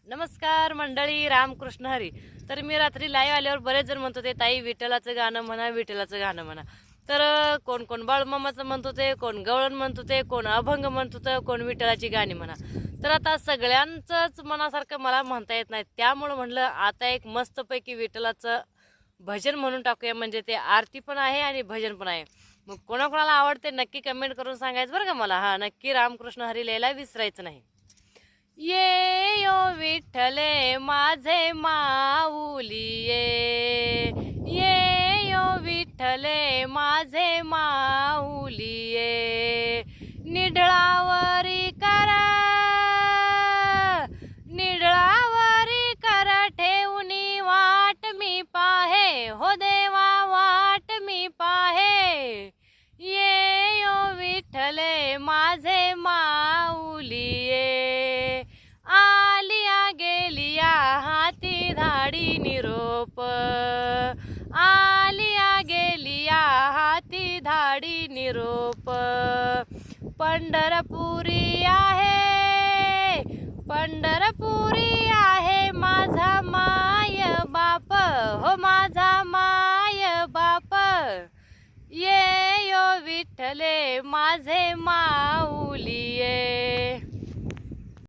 नमस्कार मंडळी, रामकृष्ण हरी. तर मी रात्री लाईव्ह आल्यावर बरेच जण म्हणत होते, ताई विठ्ठलाचं गाणं म्हणा, विठ्ठलाचं गाणं म्हणा. तर कोण कोण बाळूमामाचं म्हणत होते, कोण गवळण म्हणत होते, कोण अभंग म्हणत होतं, कोण विठ्ठलाची गाणी म्हणा. तर आता सगळ्यांचंच मनासारखं मला म्हणता येत नाही, त्यामुळं म्हणलं आता एक मस्तपैकी विठ्ठलाचं भजन म्हणून टाकूया. म्हणजे ते आरती पण आहे आणि भजन पण आहे. मग कोणाकोणाला आवडते नक्की कमेंट करून सांगायचं बरं का मला. हा, नक्की रामकृष्ण हरी लिहायला विसरायचं नाही. ये यो विठ्ठले माझे माऊली ये यो विठ्ठले माझे माऊली निढळावरी कर ठेवणी वाट मी पाहे, हो देवा वाट मी पाहे. ये यो विठ्ठले माझे माऊली आलिया गेलिया हाती धाडी निरोप, आलिया गेलिया हाती धाडी निरोप. पंढरपुरी आहे, पंढरपुरी आहे माझा माय बाप, हो माझा माय बाप. ये यो विठ्ठले माझे माऊली